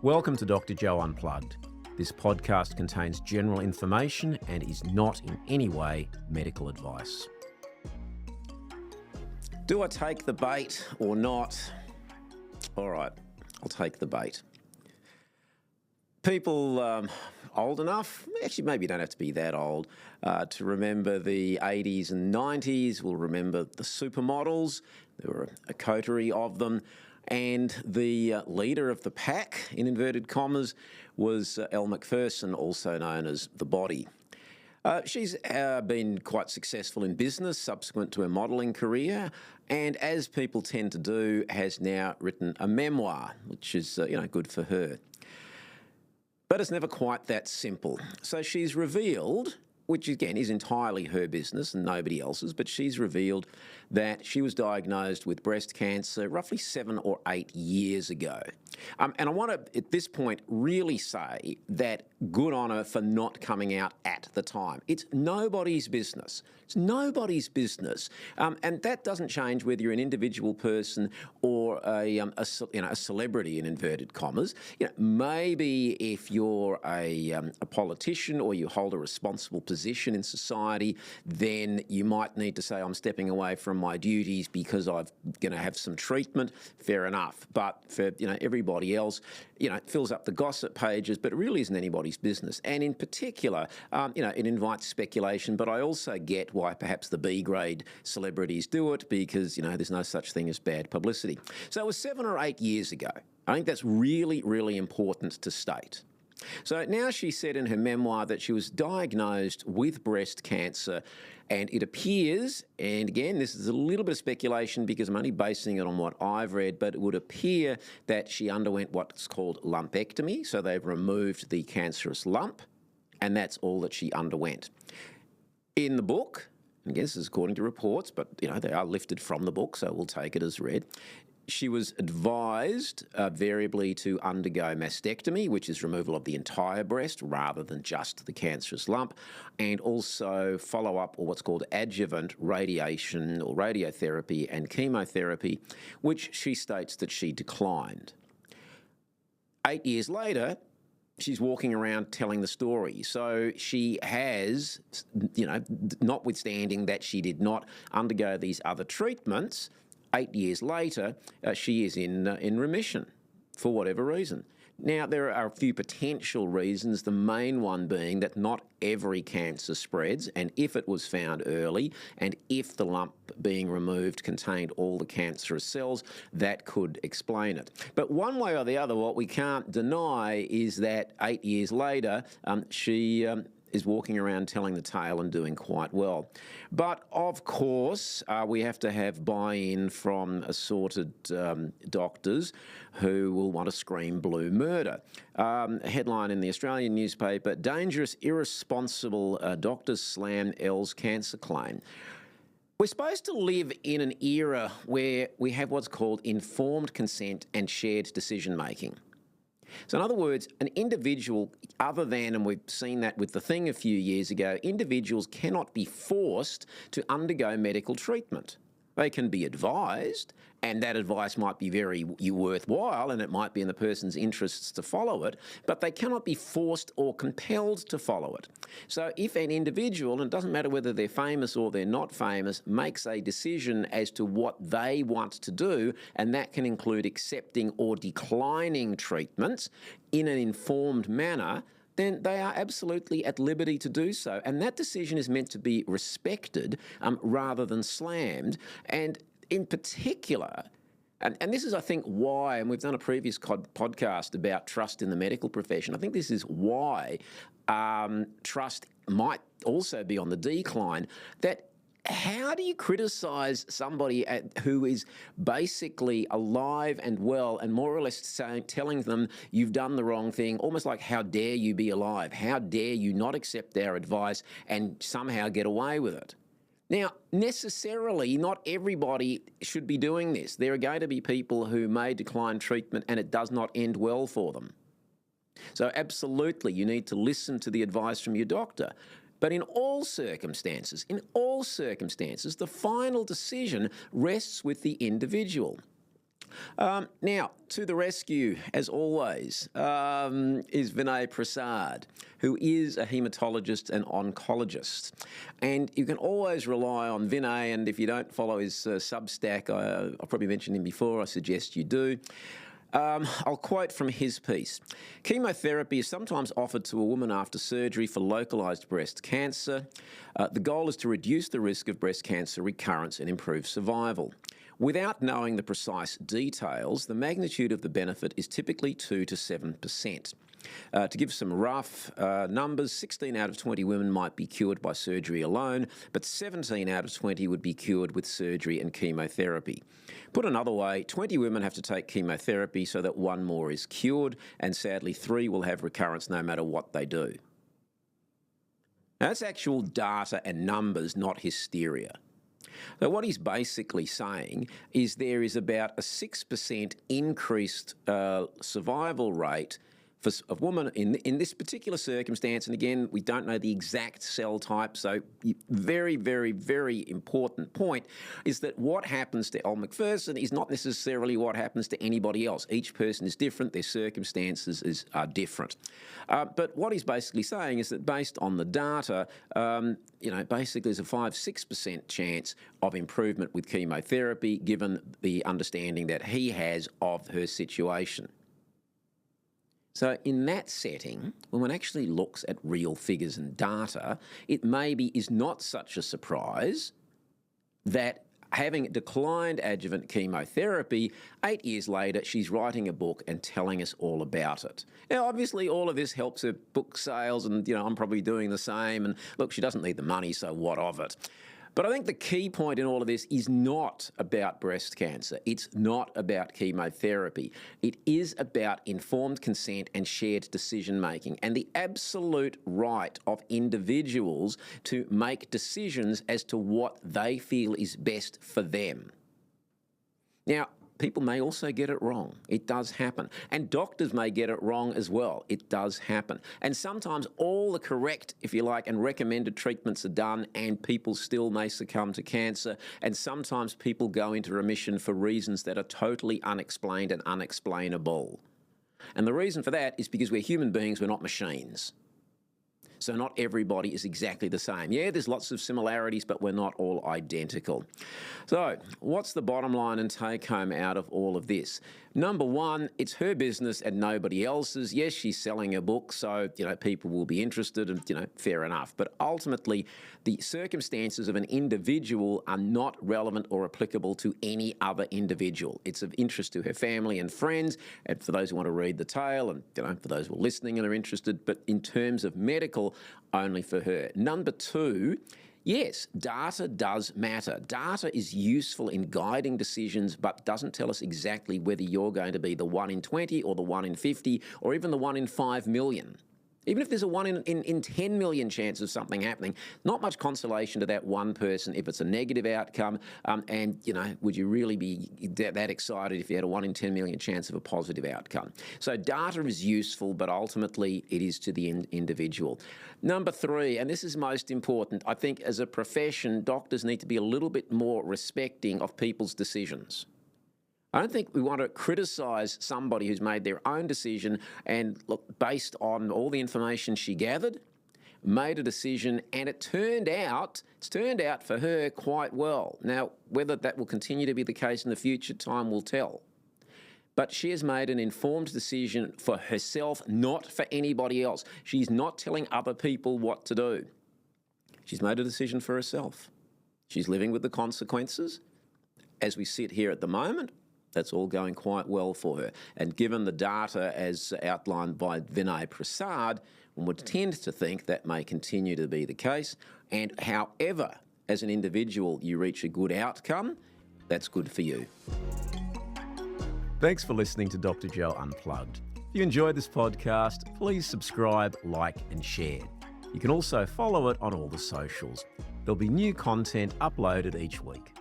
Welcome to Dr Joe Unplugged. This podcast contains general information and is not in any way medical advice. Do I take the bait or not? All right, I'll take the bait. People old enough, actually maybe you don't have to be that old, to remember the 80s and 90s, will remember the supermodels. There were a coterie of them. And the leader of the pack, in inverted commas, was Elle McPherson, also known as The Body. She's been quite successful in business subsequent to her modelling career, and as people tend to do, has now written a memoir, which is good for her. But it's never quite that simple. So she's revealed, which again is entirely her business and nobody else's, but she's revealed that she was diagnosed with breast cancer roughly 7 or 8 years ago. And I want to, at this point, really say that good on her for not coming out at the time. It's nobody's business. It's nobody's business. And that doesn't change whether you're an individual person or a celebrity, in inverted commas. Maybe if you're a politician or you hold a responsible position in society, then you might need to say, I'm stepping away from my duties because I'm going to have some treatment. Fair enough. But for everybody else, it fills up the gossip pages, but it really isn't anybody's business. And in particular, it invites speculation, but I also get why perhaps the B-grade celebrities do it because, there's no such thing as bad publicity. So it was 7 or 8 years ago. I think that's really, really important to state. So now she said in her memoir that she was diagnosed with breast cancer, and it appears, and again, this is a little bit of speculation because I'm only basing it on what I've read, but it would appear that she underwent what's called lumpectomy. So they've removed the cancerous lump, and that's all that she underwent. In the book, again, this is according to reports, but they are lifted from the book, so we'll take it as read. She was advised variably to undergo mastectomy, which is removal of the entire breast rather than just the cancerous lump, and also follow-up or what's called adjuvant radiation or radiotherapy and chemotherapy, which she states that she declined. 8 years later, she's walking around telling the story. So she has, notwithstanding that she did not undergo these other treatments, 8 years later, she is in remission for whatever reason. Now, there are a few potential reasons, the main one being that not every cancer spreads, and if it was found early, and if the lump being removed contained all the cancerous cells, that could explain it. But one way or the other, what we can't deny is that 8 years later, she is walking around telling the tale and doing quite well. But of course, we have to have buy-in from assorted doctors who will want to scream blue murder. Headline in the Australian newspaper, dangerous, irresponsible doctors slam Elle's cancer claim. We're supposed to live in an era where we have what's called informed consent and shared decision-making. So in other words, an individual, other than, and we've seen that with The Thing a few years ago, individuals cannot be forced to undergo medical treatment. They can be advised, and that advice might be very worthwhile, and it might be in the person's interests to follow it, but they cannot be forced or compelled to follow it. So if an individual, and it doesn't matter whether they're famous or they're not famous, makes a decision as to what they want to do, and that can include accepting or declining treatments in an informed manner, then they are absolutely at liberty to do so. And that decision is meant to be respected rather than slammed. And in particular, and this is, I think, why, and we've done a previous podcast about trust in the medical profession, I think this is why trust might also be on the decline, that how do you criticise somebody who is basically alive and well and more or less telling them you've done the wrong thing, almost like, how dare you be alive? How dare you not accept their advice and somehow get away with it? Now, necessarily, not everybody should be doing this. There are going to be people who may decline treatment and it does not end well for them. So absolutely, you need to listen to the advice from your doctor. But in all circumstances, the final decision rests with the individual. Now, to the rescue, as always, is Vinay Prasad, who is a haematologist and oncologist. And you can always rely on Vinay, and if you don't follow his Substack, I'll probably mentioned him before, I suggest you do. I'll quote from his piece. Chemotherapy is sometimes offered to a woman after surgery for localised breast cancer. The goal is to reduce the risk of breast cancer recurrence and improve survival. Without knowing the precise details, the magnitude of the benefit is typically 2 to 7%. To give some rough numbers, 16 out of 20 women might be cured by surgery alone, but 17 out of 20 would be cured with surgery and chemotherapy. Put another way, 20 women have to take chemotherapy so that one more is cured, and sadly 3 will have recurrence no matter what they do. Now, that's actual data and numbers, not hysteria. So what he's basically saying is there is about a 6% increased survival rate for a woman in this particular circumstance. And again, we don't know the exact cell type, so very, very, very important point is that what happens to Elle McPherson is not necessarily what happens to anybody else. Each person is different, their circumstances are different. But what he's basically saying is that based on the data, basically there's a 5-6% chance of improvement with chemotherapy given the understanding that he has of her situation. So in that setting, when one actually looks at real figures and data, it maybe is not such a surprise that having declined adjuvant chemotherapy, 8 years later, she's writing a book and telling us all about it. Now, obviously, all of this helps her book sales, and, I'm probably doing the same. And look, she doesn't need the money, so what of it? But I think the key point in all of this is not about breast cancer. It's not about chemotherapy. It is about informed consent and shared decision-making and the absolute right of individuals to make decisions as to what they feel is best for them. Now, people may also get it wrong. It does happen. And doctors may get it wrong as well. It does happen. And sometimes all the correct, if you like, and recommended treatments are done and people still may succumb to cancer. And sometimes people go into remission for reasons that are totally unexplained and unexplainable. And the reason for that is because we're human beings, we're not machines. So not everybody is exactly the same. Yeah, there's lots of similarities, but we're not all identical. So what's the bottom line and take home out of all of this? Number one, it's her business and nobody else's. Yes, she's selling a book, so, people will be interested and, fair enough. But ultimately, the circumstances of an individual are not relevant or applicable to any other individual. It's of interest to her family and friends, and for those who want to read the tale, and, for those who are listening and are interested, but in terms of medical, only for her. Number two, yes, data does matter. Data is useful in guiding decisions, but doesn't tell us exactly whether you're going to be the 1 in 20 or the 1 in 50 or even the 1 in 5 million. Even if there's a 1 in 10 million chance of something happening, not much consolation to that one person if it's a negative outcome. And would you really be that excited if you had a 1 in 10 million chance of a positive outcome? So data is useful, but ultimately it is to the individual. Number three, and this is most important, I think as a profession, doctors need to be a little bit more respecting of people's decisions. I don't think we want to criticise somebody who's made their own decision and, look, based on all the information she gathered, made a decision, and it's turned out for her quite well. Now, whether that will continue to be the case in the future, time will tell. But she has made an informed decision for herself, not for anybody else. She's not telling other people what to do. She's made a decision for herself. She's living with the consequences. As we sit here at the moment, that's all going quite well for her. And given the data as outlined by Vinay Prasad, one would tend to think that may continue to be the case. And however, as an individual, you reach a good outcome, that's good for you. Thanks for listening to Dr. Joe Unplugged. If you enjoyed this podcast, please subscribe, like, and share. You can also follow it on all the socials. There'll be new content uploaded each week.